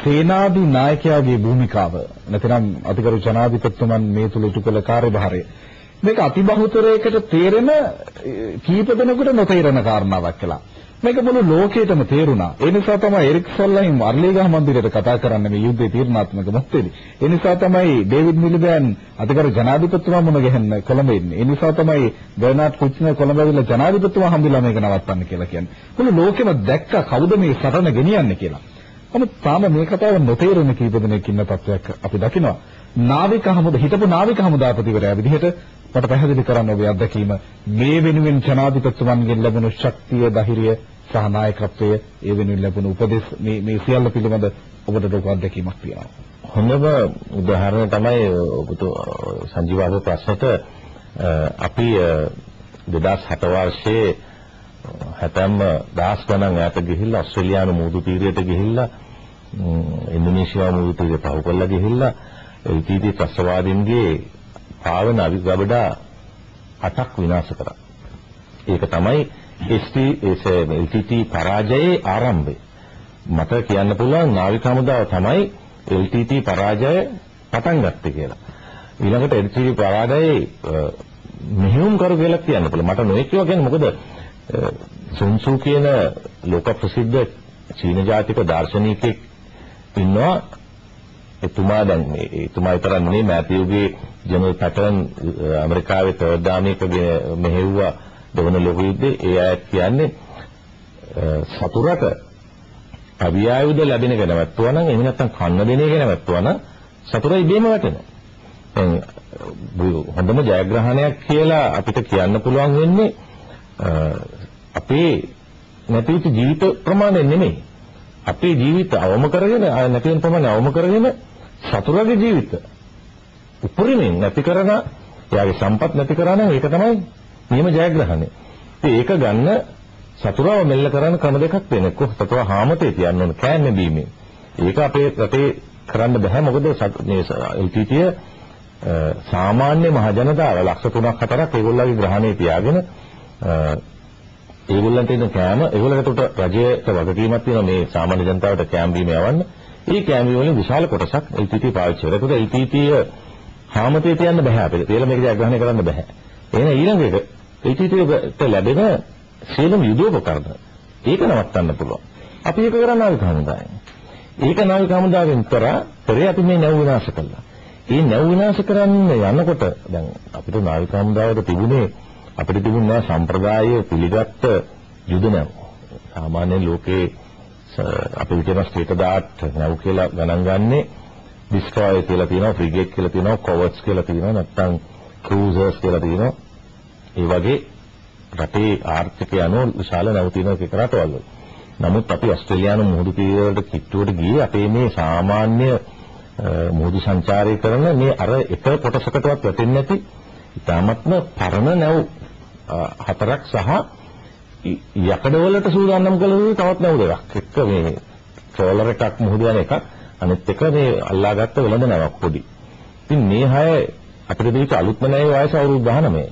සේනාධි නායකයාගේ භූමිකාව නැත්නම් අතිගරු ජනාධිපතිතුමන් මේ තුල ඉටු කළ කාර්යභාරය මේක අතිබහුතරයකට තේරෙන කීප දෙනෙකුට නොතේරෙන කාරණාවක් කියලා. මේක මුළු ලෝකෙටම තේරුණා. ඒ නිසා තමයි එරික් සොල්ලයින් අර්ලීගහ මන්දිරයට කතා කරන්නේ මේ යුද්ධයේ තීරණාත්මක මොහොතේදී. ඒ නිසා තමයි ඩේවිඩ් මිලිබෑන් අතිගරු ජනාධිපතිතුමා මුණ ගැහෙන්න කොළඹ ඉන්නේ. ඒ නිසා තමයි බර්නාඩ් කුච්නර් කොළඹ ඇවිල්ලා ජනාධිපතිතුමා හම්බෙලා මේක නවත්තන්න කියලා කියන්නේ. මුළු ලෝකෙම දැක්ක කවුද මේ සටන ගෙනියන්නේ කියලා. නමුත් තාම මේ කතාව නොතේරෙන කීප දෙනෙක් ඉන්න තත්වයක් අපි දකිනවා. නාවික හමුදා හිටපු නාවික හමුදාපතිවරයා විදිහට මට පැහැදිලි කරන්න ඔබේ අත්දැකීම මේ වෙනුවෙන් ජනාධිපතිතුමන්ගෙන් ලැබුණු ශක්තිය, ධෛර්යය සහ නායකත්වය, ඒ වෙනුවෙන් ලැබුණු උපදෙස් මේ සියල්ල පිළිබඳ ඔබට ලොකු අත්දැකීමක් තියෙනවා. හොඳම උදාහරණය තමයි සංජීවගේ ප්‍රශ්නෙට අපි 2007 වර්ෂයේ හැතැම්ම දහස් ගණන් ඈත ගිහිල්ලා ඕස්ට්‍රේලියානු මුහුදු තීරයට ගිහිල්ලා ඉන්දුනීසියානු මුහුදු තීරය පහු කරලා ගිහිල්ලා LTT ත්‍රස්තවාදීන්ගේ පාවන අවිගබඩා 8ක් විනාශ කරා. ඒක තමයි LTT පරාජයේ ආරම්භය. මට කියන්න පුළුවන් නාවික හමුදාව තමයි LTT පරාජය පටන් ගත්තේ කියලා. ඊළඟට LTT පරාජයේ මෙහෙයුම් කරු කියලා කියන්න පුළුවන්. මට නොයෙක් ඒවා කියන්නේ මොකද සුන් සූ කියන ලෝක ප්‍රසිද්ධ චීන ජාතික දාර්ශනිකයෙක් ඉන්නවා. එතුමා විතර නෙමෙයි මැතිව්ගේ ජනරල් පැටර්න් ඇමරිකාවේ තර්ඩාමිකගේ මෙහෙව්වා දෙවන ලෝක යුද්ධේ. ඒ අයත් කියන්නේ සතුරට අවියායුධ ලැබෙන එක නැවතුවා නම් එහෙම නැත්නම් කන්න දෙන එක නැවතුවා නම් සතුරා ඉබේම වැටෙනවා. හොඳම ජයග්‍රහණයක් කියලා අපිට කියන්න පුළුවන් වෙන්නේ අපේ නැතිවෙච්ච ජීවිත ප්‍රමාණය නෙමෙයි. අපේ ජීවිත අවම කරගෙන නැති වෙන ප්‍රමාණය අවම කරගෙන සතුරාගේ ජීවිත උපරිමයෙන් නැති කරන එයාගේ සම්පත් නැති කරා නම් ඒක තමයි නියම ජයග්‍රහණය. ඒක ගන්න සතුරාව මෙල්ල කරන ක්‍රම දෙකක් වෙන. එක්ක සතුරා හාමතේ තියන්න ඕන කෑම බීමේ. ඒක අපේ රටේ කරන්න බෑ. මොකද මේ LTT සාමාන්‍ය මහ ජනතාව ලක්ෂ 3ක් 4ක් ඒගොල්ලන්ගේ ග්‍රහණය තියාගෙන ඒගොල්ලන්ට එන කෑම ඒගොල්ලන්ට රජයට වගකීමක් තියෙනවා මේ සාමාන්‍ය ජනතාවට කෑම බීම යවන්න. ඒ කෑම බීම වලින් විශාල කොටසක් LTT පාවිච්චි කරනවා. ඒකට LTT හාමතේ තියන්න බෑ අපිට. ඒල මේක ජයග්‍රහණය කරන්න බෑ. එහෙනම් ඊළඟ එක LTT-ට ලැබෙන සියලුම යුදෝපකරණ ඒක නවත්තන්න පුළුවන්. අපි ඒක කරන්නේ නාවික හමුදාවෙන්. ඒක නාවික හමුදාවෙන් කරේ අපි මේ නැව් විනාශ කළා. මේ නැව් විනාශ කරන්න යනකොට දැන් අපිට නාවික හමුදාවට තිබුණේ අපිට තිබුණා සම්ප්‍රදාය පිළිගත්ත යුද නැව්. සාමාන්‍ය ලෝකේ අපේ විතර ස්ටේට් දාට් නැව් කියලා ගණන් ගන්නේ ඩිස්ට්‍රොයර් කියලා තියෙනවා, ෆ්‍රිගේට් කියලා තියෙනවා, කොවර්ට්ස් කියලා තියෙනවා, නැත්නම් ක්‍රූසර්ස් කියලා තියෙනවා. ඒ වගේ රටේ ආර්ථිකය අනුව විශාල නැව් තියෙන එක රටවල්. නමුත් අපි ඕස්ට්‍රේලියානු මුහුදු තීරවලට කිට්ටුවට ගියේ අපේ මේ සාමාන්‍ය මුහුදු සංචාරය කරන මේ අර එක කොටසකටවත් වැටෙන්නේ නැති ඉතාමත්ම පරණ නැව් 4ක් සහ යකඩවලට සූදානම් කළ තවත් නැව් දෙකක්. එක මේ ට්‍රෝලර් එකක් මුහුදු යන එකක්, අනිත් එක මේ අල්ලාගත්ත වෙළඳ නැවක් පොඩි. ඉතින් මේ 6 අපිට දීච්ච අලුත්ම නැවේ වයස අවුරුදු 19.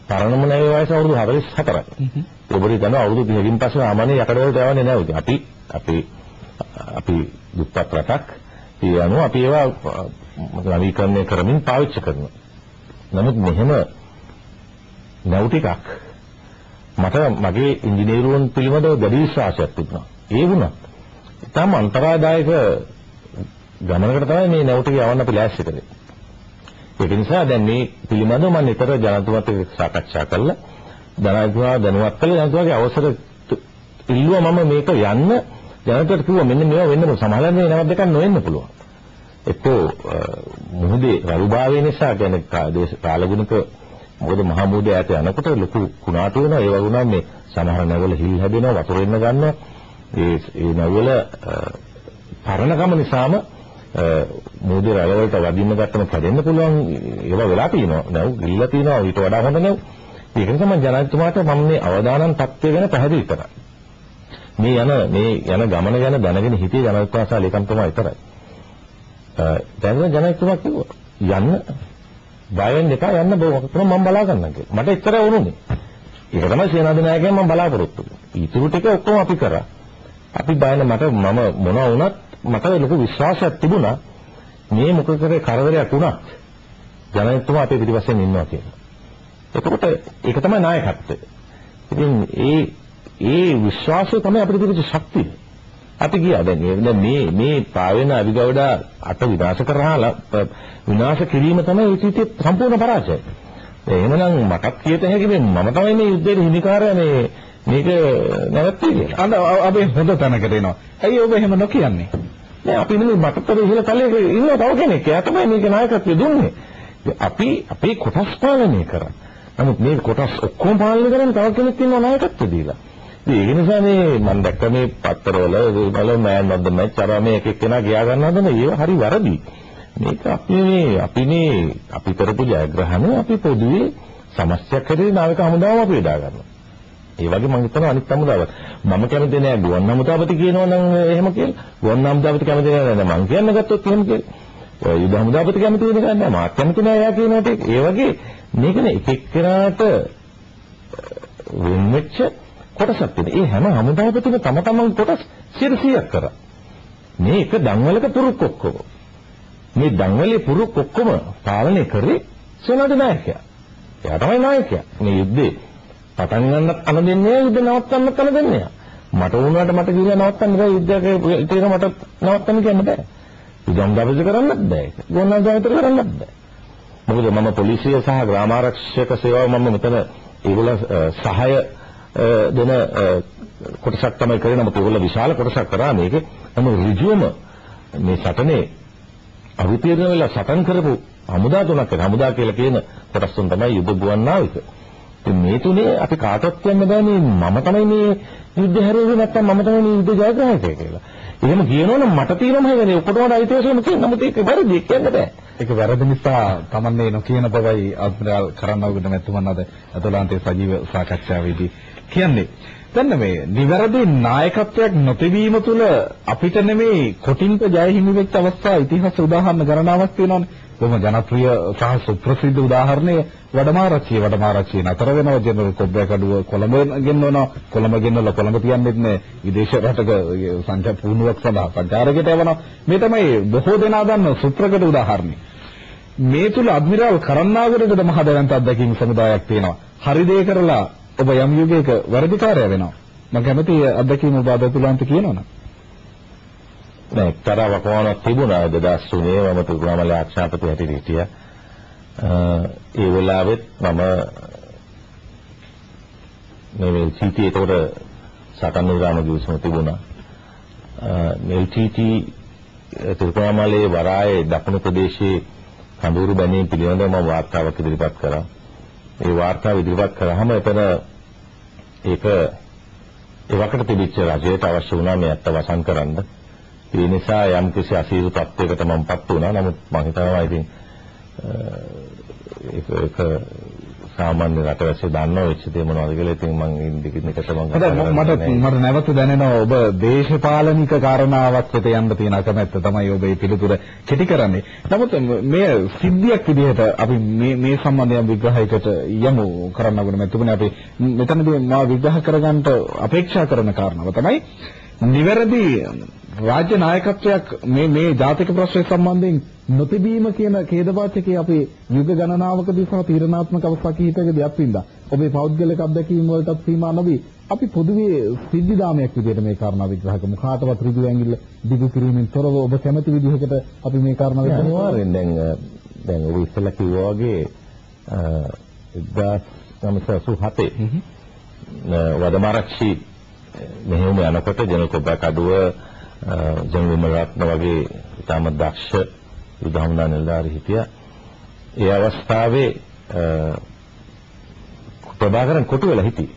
පරණම නැවේ වයස අවුරුදු 44යි. ඒබොරි දන්න අවුරුදු 30කින් පස්සේ සාමාන්‍ය යකඩවලට යවන්නේ නැහැ. ඉතින් අපි දුප්පත් රටක්. ඒ අනුව අපි ඒවා නවීකරණය කරමින් පාවිච්චි කරනවා. නමුත් මෙහෙම නැව් ටිකක් මට මගේ ඉංජිනේරුවන් පිළිබඳව දැඩි විශ්වාසයක් තිබුණා. ඒ වුණත් තාම අන්තරාදායක ගමනකට තමයි මේ නැව් ටික යවන්න අපි ලෑස්ති කරේ. ඒක නිසා දැන් මේ පිළිබඳව මම නිතර ජනතුමාත් එක්ක සාකච්ඡා කළා. ජනතුමා දැනුවත් කළා. ජනතුමාගේ අවසර ඉල්ලුවා මම මේක යන්න. ජනතුමාට කිව්වා මෙන්න මේවා වෙන්න සමහරවිට මේ නැවක් දෙකක් නොවෙන්න පුළුවන්. එක්කෝ මුහුදේ රළුභාවය නිසා කියන්නේ කාලගුණක මොකද මහා මුහුදේ ඈත යනකොට ලොකු කුණාටු වෙනවා. ඒ වගේම මේ සමහර නැවවල හිල් හැදෙනවා, වතුර එන්න ගන්නවා. ඒ නැවවල පරණකම නිසාම මුහුදේ රළවලට වදින්න ගත්තම කැඩෙන්න පුළුවන්. ඒවා වෙලා තියෙනවා. නැව් ගිලිලා තියෙනවා. ඊට වඩා හොඳ නැව්. ඒක නිසා මම ජනාධිපතිතුමාට මම මේ අවදානම් තත්ත්වය ගැන පැහැදිලි කරා. මේ යන ගමන ගැන දැනගෙන හිටියේ ජනාධිපතිතුමා සහ ලේකම්තුමා විතරයි. දැන් ජනාධිපතිතුමා කිව්වා යන්න බය වෙන්න එපා, යන්න බෝ මම බලා ගන්නම් කියලා. මට එච්චරයි වුණේ. ඒක තමයි සේනාධිනායකයන් මම බලාපොරොත්තු වෙන්නේ. ඊටු ටික ඔක්කොම අපි කරා. අපි බයන මම මොනවා වුණත් මට ලොකු විශ්වාසයක් තිබුණා මේ මොකද කරදරයක් වුණත් ජනනතුමා අපේ පිටිපස්සෙන් ඉන්නවා කියලා. එතකොට ඒක තමයි නායකත්වය. ඉතින් ඒ විශ්වාසය තමයි අපිට තිබෙච්ච ශක්තිය. අපි ගියා දැන් මේ පාවෙන අවිගවඩා අට විනාශ කරහලා විනාශ කිරීම තමයි ඊටීටි සම්පූර්ණ පරාජය. එහෙමනම් මටත් කියත හැකි මම තමයි මේ යුද්ධයේ හිමිකාරයා මේක නැවතුනේ කියලා. අන්න අපි හොඳ තැනකට එනවා. ඇයි ඔබ එහෙම නොකියන්නේ? නෑ අපි නෙමෙයි මටත් ඉහළ තලයේ ඉන්න තව කෙනෙක්. එයා තමයි මේක නායකත්වය දුන්නේ. අපි අපේ කොටස් පාලනය කරා. නමුත් මේ කොටස් ඔක්කොම පාලනය කරන්නේ තව කෙනෙක් ඉන්නවා නායකත්වය දීලා. ඒක නිසා මේ මම දැක්ක මේ පත්තරවල වල මෑන් ඔෆ් ද මැච් අර මේ එක එක්කෙනා ගියා ගන්න හදන ඒව හරි වැරදි. මේක අපි කරපු ජයග්‍රහණය අපි පොදුවේ සමස්තයක් හැටියට නාවික හමුදාව අපි යොදා ගන්නවා. ඒ වගේ මම හිතනවා අනිත් හමුදාවත් මම කැමති නෑ ගුවන් හමුදාවති කියනවා නම් එහෙම කියලා. ගුවන් හමුදාවති කැමති නෑ මම කියන්න ගත්තොත් එහෙම කියලා. යුද හමුදාවති කැමති වෙන්නේ නැහැ මාත් කැමති නෑ එයා කියනට ඒ වගේ මේකනේ එක එක්කෙනාට වෙන්වෙච්ච කොටසක් තියෙන. ඒ හැම හමුදාවකටම තම තමන් කොටස් 100ක් කරා. මේක දන්වලක පුරුක් ඔක්කොම. මේ දන්වලේ පුරුක් ඔක්කොම පාලනය කරේ සේනාධි നായකයා. එයා තමයි නායකයා. මේ යුද්ධේ පටන් ගන්නත් අන දෙන්නේ යුද්ධ නවත්තන්නත් අන දෙන්නේ. මට වුණාට මට ගිහිල්ලා නවත්තන්න බෑ යුද්ධයක තේර මට නවත්තන්න කියන්න බෑ. යුද්ධම් දවස කරන්නත් බෑ. ගොන්නල් ජයතර කරන්නත් බෑ. මොකද මම පොලිසිය සහ ග්‍රාමාරක්ෂක සේවාව මම මෙතන ඒගොල්ලෝ සහාය දෙන කොටසක් තමයි කරේ. නමුත් ඒගොල්ලෝ විශාල කොටසක් කරා මේකේ. නමුත් ඍජුවම මේ සටනේ අවිතීර්ණ වෙලා සටන් කරපු හමුදා තුනක් හමුදා කියලා කියන කොටස් තුන තමයි යුද ගුවන් නාවික. ඉතින් මේ තුනේ අපි කාටවත් කියන්න බෑ මේ මම තමයි මේ යුද්ධ හැරෙන්නේ නැත්තම් මම තමයි මේ යුද්ධ ජයග්‍රහණය කියලා. එහෙම කියනවනම් මට තියෙනම හැදෙන්නේ ඔක්කොටම අයිතිවාසිකම තියෙන. නමුත් ඒක වැරදි කියන්න බෑ. ඒක වැරදි නිසා තමන්නේ නොකියන බවයි අද්මිරාල් කරන්නවුගුණ මැතිතුමන් අද අතලාන්තයේ සජීව සාකච්ඡාවේදී කියන්නේ. දැන් මේ නිවැරදි නායකත්වයක් නොතිබීම තුළ අපිට නෙමේ කොටින්ට ජය හිමි වෙච්ච අවස්ථා ඉතිහාස උදාහරණ ගණනාවක් තියෙනවානේ. බොහොම ජනප්‍රිය සහ සුප්‍රසිද්ධ උදාහරණය වඩමාරච්චිය නතර වෙනවා ජනරල් කොබ්බෑකඩුව කොළඹ ගෙන්නනවා. කොළඹ ගෙන්නලා කොළඹ තියන්නෙත් නෑ විදේශ රටක සංචාර පුහුණුවක් සඳහා සංචාරකයට යවනවා. මේ තමයි බොහෝ දෙනා දන්න සුප්‍රකට උදාහරණය. මේ තුල අද්මිරාල් කරන්නාගරකට මහ දැවැන්ත අත්දැකීම් සමුදායක් තියෙනවා. හරි දේ කරලා ඔබ යම් යුගයක වර්ධිකාරය වෙනවා. මම කැමති අත්දැකීම ඔබ අද තුලන්ත කියනවනේ. නෑ එක්තරා වකවානුවක් තිබුණා 2003 මම තුගාමලේ ආක්ෂාපති හැටියට හිටියා. ඒ වෙලාවෙත් මම මේ LTT ඒකට සටන් නිරාම ගිවිසුම තිබුණා. LTT තුගාමලේ වරායේ දකුණු ප්‍රදේශයේ කඳුරු බැනීම පිළිබඳව මම වාර්තාවක් ඉදිරිපත් කරා. ඒ වාර්තාව ඉදිරිපත් කරාම එතන ඒක ඒවකට තිබිච්ච රජයට අවශ්‍ය වුණා මේ අත්ත වසන් කරන්න. ඒ නිසා යම් කිසි අසීරු තත්ත්වයකට මමපත් වුණා. නමුත් මම හිතනවා ඉතින් ඒක සාමාන්‍ය රටවැසියෝ දන්නව වෙච්ච දේ මොනවද කියලා. ඉතින් මම ඉන්දිකින් එකට මට නැවත දැනෙනවා ඔබ දේශපාලනික කාරණාවක් වෙත යන්න තියෙන අකමැත්ත තමයි ඔබ මේ පිළිතුර කෙටි කරන්නේ. නමුත් මේ සිද්ධියක් විදිහට අපි මේ සම්බන්ධයෙන් විග්‍රහයකට යමු කරන්නගෙන මැතිතුමනි අපි මෙතනදී මා විග්‍රහ කරගන්න අපේක්ෂා කරන කාරණාව තමයි නිවැරදි රාජ්‍ය නායකත්වයක් මේ ජාතික ප්‍රශ්නය සම්බන්ධයෙන් නොතිබීම කියන ඛේදවාචකයේ අපි යුග ගණනාවකදී සහ තීරණාත්මක අවස්ථා කිහිපයකදී අත්විඳා. ඔබේ පෞද්ගලික අත්දැකීම් වලටත් සීමා නොවි අපි පොදුවේ සිද්ධාමයක් විදිහට මේ කාරණා විග්‍රහ කරමු. කාටවත් ඍජු ඇඟිල්ල දිගු කිරීමෙන් තොරව ඔබ කැමති විදිහකට අපි මේ කාරණා විග්‍රහ අනිවාර්යෙන් දැන් ඔබ ඉස්සෙල්ලා කිව්වා වගේ 1987 වදමාරච්චි මෙහෙම යනකොට ජනරල් කොබ්බෑකඩුව ජනරල් මරත්න වගේ ඉතාම දක්ෂ යුද හමුදා නිලධාරී හිටියා. ඒ අවස්ථාවේ ප්‍රභාකරන් කොටු වෙලා හිටියේ.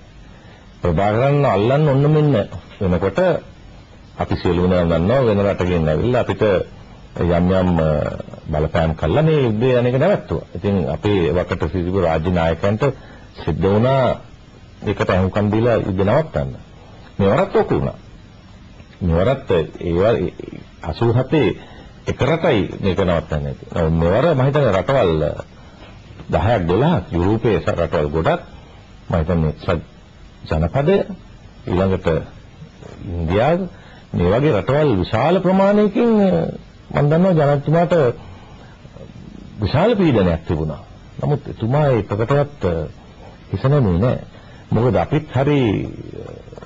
ප්‍රභාකරන් අල්ලන්න ඔන්න මෙන්න වෙනකොට අපි සියලුම දන්නවා වෙන රටකින් ඇවිල්ලා අපිට යම් යම් බලපෑම් කළා මේ යුද්ධය යන්නේක නැවැත්තුවා. ඉතින් අපේ වකට සිටිපු රාජ්‍ය නායකයන්ට සිද්ධ වුණා ඒකට අහුම්කම් දීලා යුද්ධ නවත්තන්න. මෙවරත් ඔක වුණා. මෙවරත් ඒවා 87 එක රටයි මේක නවත්තන්නේ. මෙවර මම හිතන්නේ රටවල් 10ක් 12ක් යුරෝපයේ රටවල් ගොඩක් මම හිතන්නේ ජනපදය ඊළඟට ඉන්දියාව මේ වගේ රටවල් විශාල ප්‍රමාණයකින් මම දන්නවා ජනාධිපතිතුමාට විශාල පීඩනයක් තිබුණා. නමුත් එතුමා ඒකකටවත් හිසනෙන්නේ නැහැ. මොකද අපිත් හරි